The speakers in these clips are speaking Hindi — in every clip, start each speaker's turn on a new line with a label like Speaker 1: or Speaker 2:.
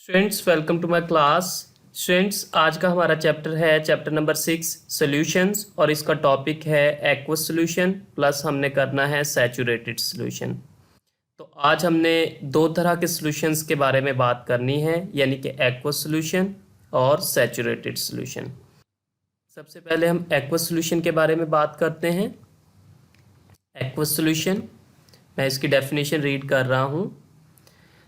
Speaker 1: Students welcome to my class. Students आज का हमारा चैप्टर है चैप्टर नंबर 6 सॉल्यूशंस और इसका टॉपिक है एक्वस सॉल्यूशन प्लस हमने करना है सैचुरेटेड सॉल्यूशन। तो आज हमने दो तरह के सॉल्यूशंस के बारे में बात करनी है, यानी कि एक्वस सॉल्यूशन और सैचुरेटेड सॉल्यूशन। सबसे पहले हम एक्वस सॉल्यूशन के बारे में बात करते हैं। एक्वस सॉल्यूशन, मैं इसकी डेफिनेशन रीड कर रहा हूँ।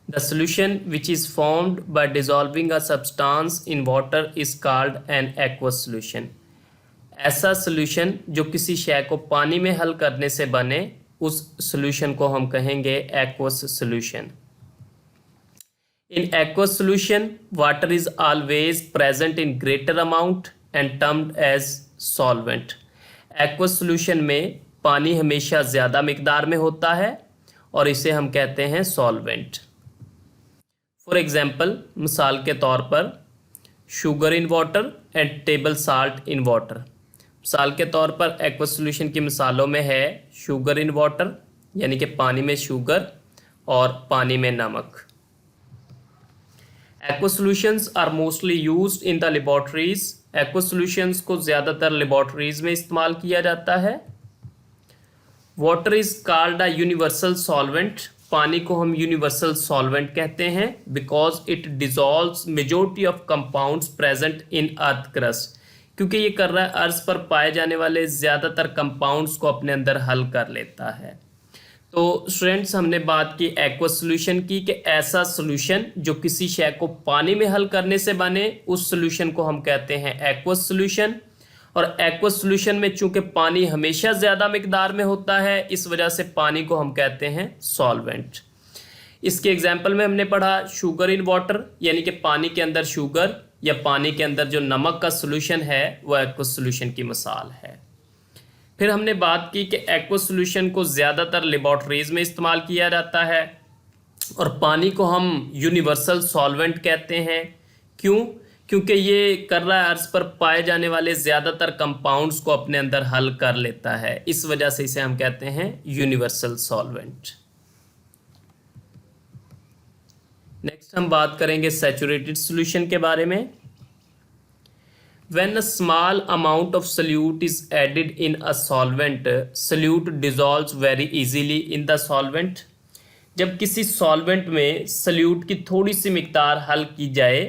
Speaker 1: The solution which is formed by dissolving a substance in water is called an aqueous solution. ऐसा solution जो किसी शय को पानी में हल करने से बने, उस solution को हम कहेंगे aqueous solution. In aqueous solution, water is always present in greater amount and termed as solvent. Aqueous solution में पानी हमेशा ज़्यादा मिकदार में होता है और इसे हम कहते हैं solvent. फॉर एग्जाम्पल, मिसाल के तौर पर sugar in water and table salt in water. मिसाल के तौर पर एक्वस सॉल्यूशन की मिसालों में है शुगर इन वाटर, यानी कि पानी में शुगर और पानी में नमक। Aqueous solutions are mostly used in the laboratories. Aqueous solutions को ज़्यादातर लेबोरेटरीज में इस्तेमाल किया जाता है। Water is called a universal solvent. पानी को हम यूनिवर्सल सॉल्वेंट कहते हैं because it dissolves majority of compounds present in earth crust, क्योंकि ये कर रहा है अर्थ पर पाए जाने वाले ज़्यादातर कंपाउंड्स को अपने अंदर हल कर लेता है। तो स्टूडेंट्स, हमने बात की एक्वस सॉल्यूशन की कि ऐसा सॉल्यूशन जो किसी शय को पानी में हल करने से बने, उस सॉल्यूशन को हम कहते हैं एक्वस सॉल्यूशन। और एक्वस सॉल्यूशन में चूंकि पानी हमेशा ज़्यादा मिकदार में होता है, इस वजह से पानी को हम कहते हैं सॉल्वेंट। इसके एग्जाम्पल में हमने पढ़ा शुगर इन वाटर, यानी कि पानी के अंदर शुगर या पानी के अंदर जो नमक का सॉल्यूशन है वो एक्वस सॉल्यूशन की मिसाल है। फिर हमने बात की कि एक्वस सॉल्यूशन को ज़्यादातर लेबोरेटरीज में इस्तेमाल किया जाता है और पानी को हम यूनिवर्सल सॉल्वेंट कहते हैं। क्यों? क्योंकि ये कर रहा है अर्थ पर पाए जाने वाले ज़्यादातर कंपाउंड्स को अपने अंदर हल कर लेता है, इस वजह से इसे हम कहते हैं यूनिवर्सल सॉल्वेंट। नेक्स्ट हम बात करेंगे सैचुरेटेड सॉल्यूशन के बारे में। When a small amount of solute is added in a solvent, solute dissolves very easily in the solvent. जब किसी सॉल्वेंट में सल्यूट की थोड़ी सी मिकदार हल की जाए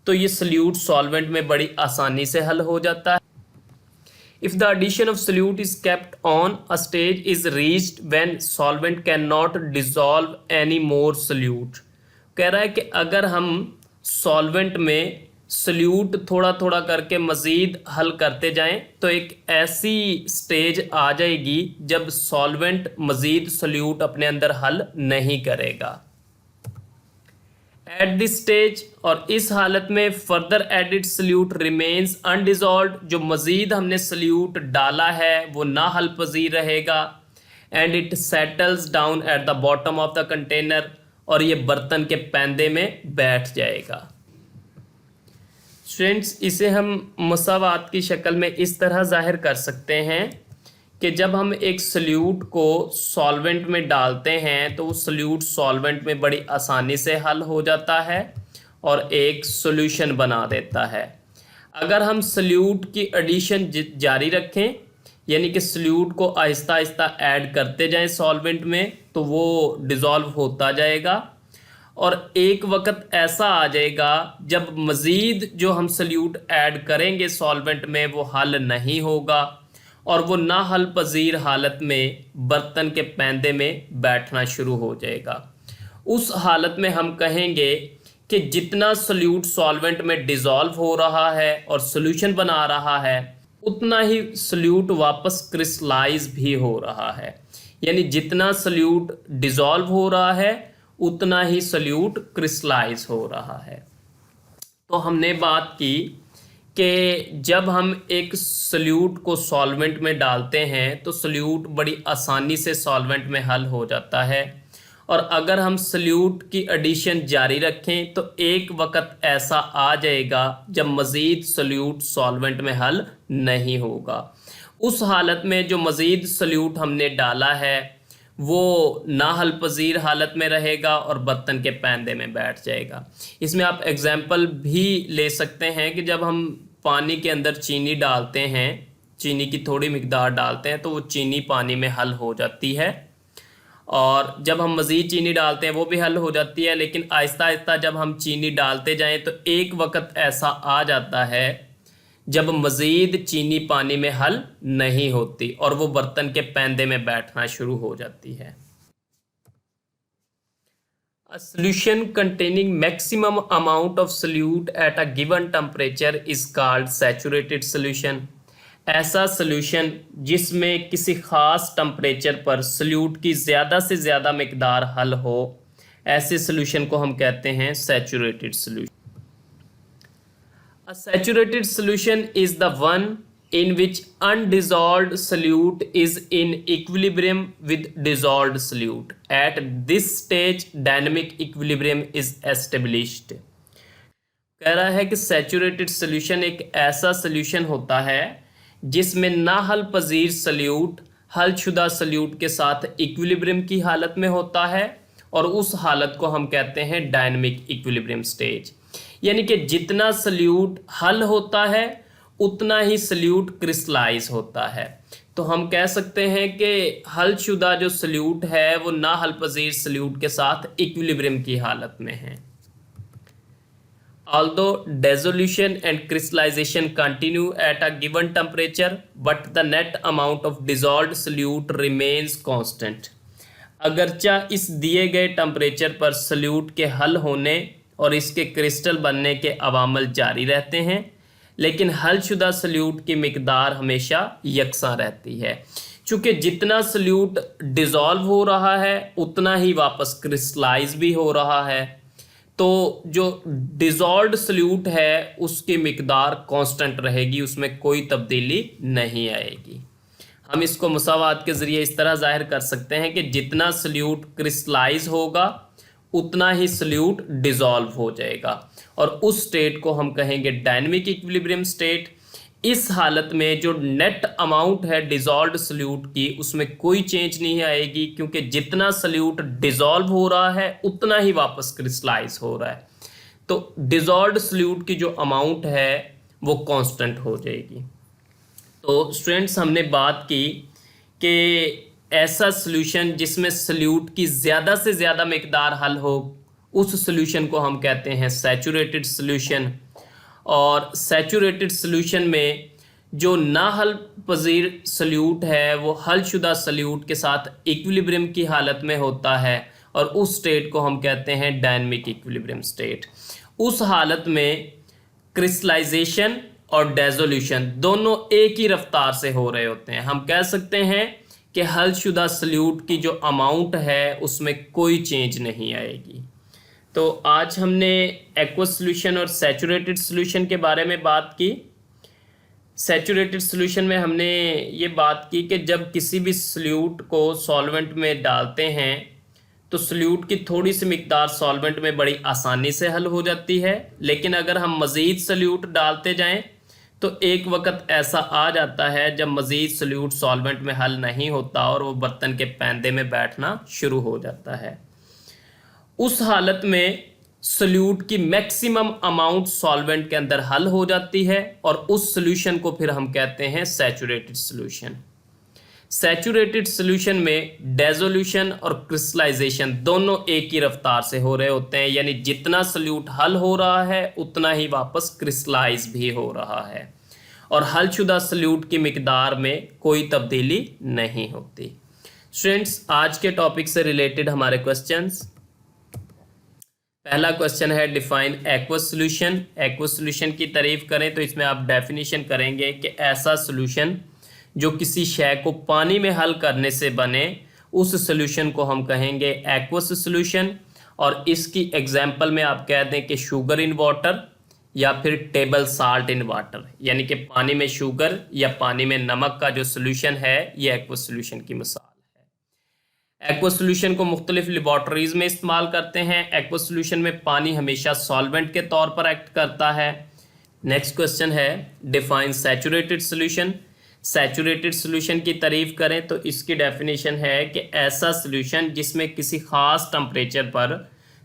Speaker 1: तो ये सल्यूट सॉल्वेंट में बड़ी आसानी से हल हो जाता है। If the addition of solute is kept on a stage is reached when solvent can not dissolve any more solute. कह रहा है कि अगर हम सॉल्वेंट में सल्यूट थोड़ा थोड़ा करके मज़ीद हल करते जाएं तो एक ऐसी स्टेज आ जाएगी जब सॉल्वेंट मज़ीद सल्यूट अपने अंदर हल नहीं करेगा। एट दिस स्टेज, और इस हालत में फर्दर एडिड सल्यूट रिमेन्स अनडिजॉल्व्ड, जो मज़ीद हमने सल्यूट डाला है वो ना हल पजीर रहेगा। And it settles down at the bottom of the container, और ये बर्तन के पैंदे में बैठ जाएगा। स्टूडेंट्स, इसे हम मसावात की शक्ल में इस तरह जाहिर कर सकते हैं कि जब हम एक सल्यूट को सॉल्वेंट में डालते हैं तो वो सल्यूट सॉल्वेंट में बड़ी आसानी से हल हो जाता है और एक सॉल्यूशन बना देता है। अगर हम सल्यूट की एडिशन जारी रखें, यानी कि सल्यूट को आहिस्ता आहिस्ता ऐड करते जाएं सॉल्वेंट में, तो वो डिज़ोल्व होता जाएगा और एक वक्त ऐसा आ जाएगा जब मज़ीद जो हम सल्यूट ऐड करेंगे सॉल्वेंट में वो हल नहीं होगा और वो ना हल पजीर हालत में बर्तन के पैंदे में बैठना शुरू हो जाएगा। उस हालत में हम कहेंगे कि जितना सल्यूट सॉल्वेंट में डिज़ोल्व हो रहा है और सॉल्यूशन बना रहा है, उतना ही सल्यूट वापस क्रिस्टलाइज भी हो रहा है। यानी जितना सल्यूट डिज़ोल्व हो रहा है उतना ही सल्यूट क्रिस्टलाइज हो रहा है। तो हमने बात की कि जब हम एक सल्यूट को सॉल्वेंट में डालते हैं तो सल्यूट बड़ी आसानी से सॉल्वेंट में हल हो जाता है, और अगर हम सल्यूट की एडिशन जारी रखें तो एक वक्त ऐसा आ जाएगा जब मज़ीद सल्यूट सॉल्वेंट में हल नहीं होगा। उस हालत में जो मज़ीद सल्यूट हमने डाला है वो ना हल पजीर हालत में रहेगा और बर्तन के पैंदे में बैठ जाएगा। इसमें आप एग्जाम्पल भी ले सकते हैं कि जब हम पानी के अंदर चीनी डालते हैं, चीनी की थोड़ी मिकदार डालते हैं तो वो चीनी पानी में हल हो जाती है, और जब हम मज़ीद चीनी डालते हैं वो भी हल हो जाती है। लेकिन आहिस्ता आहिस्ता जब हम चीनी डालते जाएं तो एक वक्त ऐसा आ जाता है जब मज़ीद चीनी पानी में हल नहीं होती और वो बर्तन के पैंदे में बैठना शुरू हो जाती है। A solution containing maximum amount of solute at a given temperature is called saturated solution. ऐसा सॉल्यूशन जिसमें किसी ख़ास टेम्परेचर पर सल्यूट की ज़्यादा से ज़्यादा मिकदार हल हो, ऐसे सॉल्यूशन को हम कहते हैं saturated solution. A saturated solution is the one in which undissolved solute is in equilibrium with dissolved solute. At this stage, dynamic equilibrium is established. कह रहा है कि सैचुरेटेड सॉल्यूशन एक ऐसा सॉल्यूशन होता है जिसमें ना हल पजीर सल्यूट हलशुदा सल्यूट के साथ इक्विलिब्रियम की हालत में होता है, और उस हालत को हम कहते हैं डायनामिक इक्विलिब्रियम स्टेज। यानी कि जितना सल्यूट हल होता है उतना ही सल्यूट क्रिस्टलाइज होता है। तो हम कह सकते हैं कि हलशुदा जो सल्यूट है वो ना हल पजीर सल्यूट के साथ इक्विलिब्रियम की हालत में है। Although dissolution and crystallization continue at a given temperature, but the net amount of dissolved solute remains constant. अगरचा इस दिए गए टेम्परेचर पर सल्यूट के हल होने और इसके क्रिस्टल बनने के अवामल जारी रहते हैं, लेकिन हलशुदा सल्यूट की मिकदार हमेशा यकसा रहती है। चूँकि जितना सल्यूट डिज़ोल्व हो रहा है उतना ही वापस क्रिस्टलाइज भी हो रहा है, तो जो डिज़ोल्व्ड सल्यूट है उसकी मिकदार कांस्टेंट रहेगी, उसमें कोई तब्दीली नहीं आएगी। हम इसको मुसावात के ज़रिए इस तरह ज़ाहिर कर सकते हैं कि जितना सल्यूट क्रिस्टलाइज होगा उतना ही सल्यूट डिज़ोल्व हो जाएगा, और उस स्टेट को हम कहेंगे डायनामिक इक्विलिब्रियम स्टेट। इस हालत में जो नेट अमाउंट है डिज़ोल्व्ड सल्यूट की उसमें कोई चेंज नहीं आएगी, क्योंकि जितना सल्यूट डिज़ोल्व हो रहा है उतना ही वापस क्रिस्टलाइज हो रहा है। तो डिज़ोल्व्ड सल्यूट की जो अमाउंट है वो कांस्टेंट हो जाएगी। तो स्टूडेंट्स, हमने बात की कि ऐसा सल्यूशन जिसमें सल्यूट की ज़्यादा से ज़्यादा मिकदार हल हो, उस सल्यूशन को हम कहते हैं सैचुरेटेड सल्यूशन। और सैचुरेटेड सल्यूशन में जो ना हल पजीर सल्यूट है वो हलशुदा सल्यूट के साथ इक्विलिब्रियम की हालत में होता है, और उस स्टेट को हम कहते हैं डायनामिक इक्विलिब्रियम स्टेट। उस हालत में क्रिस्टलाइजेशन और डिसोल्यूशन दोनों एक ही रफ्तार से हो रहे होते हैं। हम कह सकते हैं कि हलशुदा सल्यूट की जो अमाउंट है उसमें कोई चेंज नहीं आएगी। तो आज हमने एक्वस सॉल्यूशन और सैचुरेटेड सॉल्यूशन के बारे में बात की। सैचुरेटेड सॉल्यूशन में हमने ये बात की कि जब किसी भी सॉल्यूट को सॉल्वेंट में डालते हैं तो सॉल्यूट की थोड़ी सी मिकदार सॉल्वेंट में बड़ी आसानी से हल हो जाती है, लेकिन अगर हम मज़ीद सॉल्यूट डालते जाएं तो एक वक्त ऐसा आ जाता है जब मज़ीद सॉल्यूट सॉल्वेंट में हल नहीं होता और वो बर्तन के पैंदे में बैठना शुरू हो जाता है। उस हालत में सॉल्यूट की मैक्सिमम अमाउंट सॉल्वेंट के अंदर हल हो जाती है, और उस सॉल्यूशन को फिर हम कहते हैं सैचुरेटेड सॉल्यूशन। सैचुरेटेड सॉल्यूशन में डिसोल्यूशन और क्रिस्टलाइजेशन दोनों एक ही रफ्तार से हो रहे होते हैं, यानी जितना सॉल्यूट हल हो रहा है उतना ही वापस क्रिस्टलाइज भी हो रहा है, और हलशुदा सॉल्यूट की मिकदार में कोई तब्दीली नहीं होती। स्टूडेंट्स, आज के टॉपिक से रिलेटेड हमारे क्वेश्चंस। पहला क्वेश्चन है define aqueous solution. Aqueous solution की तारीफ करें तो इसमें आप डेफिनेशन करेंगे कि ऐसा सॉल्यूशन जो किसी शय को पानी में हल करने से बने, उस सॉल्यूशन को हम कहेंगे एक्वस सॉल्यूशन। और इसकी एग्जांपल में आप कह दें कि शुगर इन वाटर या फिर टेबल साल्ट इन वाटर, यानी कि पानी में शुगर या पानी में नमक का जो सॉल्यूशन है ये एक्वस सॉल्यूशन की मिसाल है। एक्वस सॉल्यूशन को मुख्तलिफ लेबॉर्ट्रीज में इस्तेमाल करते हैं। एक्वस सॉल्यूशन में पानी हमेशा सॉल्वेंट के तौर पर एक्ट करता है। नेक्स्ट क्वेश्चन है define saturated solution. Saturated solution की तारीफ करें तो इसकी डेफिनेशन है कि ऐसा सॉल्यूशन जिसमें किसी खास टेम्परेचर पर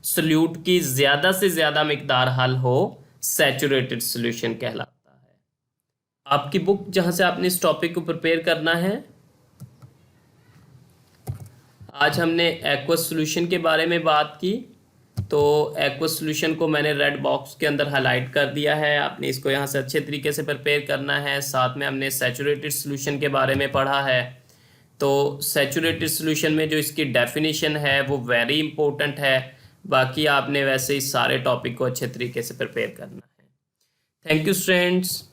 Speaker 1: सॉल्यूट की ज़्यादा से ज़्यादा मिकदार हल हो, सैचुरेटेड सॉल्यूशन कहलाता है। आपकी बुक जहाँ से आपने इस टॉपिक को प्रिपेयर करना है, आज हमने एक्वस सॉल्यूशन के बारे में बात की। तो एक्वस सॉल्यूशन को मैंने रेड बॉक्स के अंदर हाईलाइट कर दिया है, आपने इसको यहाँ से अच्छे तरीके से प्रिपेयर करना है। साथ में हमने सैचुरेटेड सॉल्यूशन के बारे में पढ़ा है। तो सैचुरेटेड सॉल्यूशन में जो इसकी डेफिनेशन है वो वेरी इंपॉर्टेंट है। बाकी आपने वैसे ही सारे टॉपिक को अच्छे तरीके से प्रिपेयर करना है। Thank you students.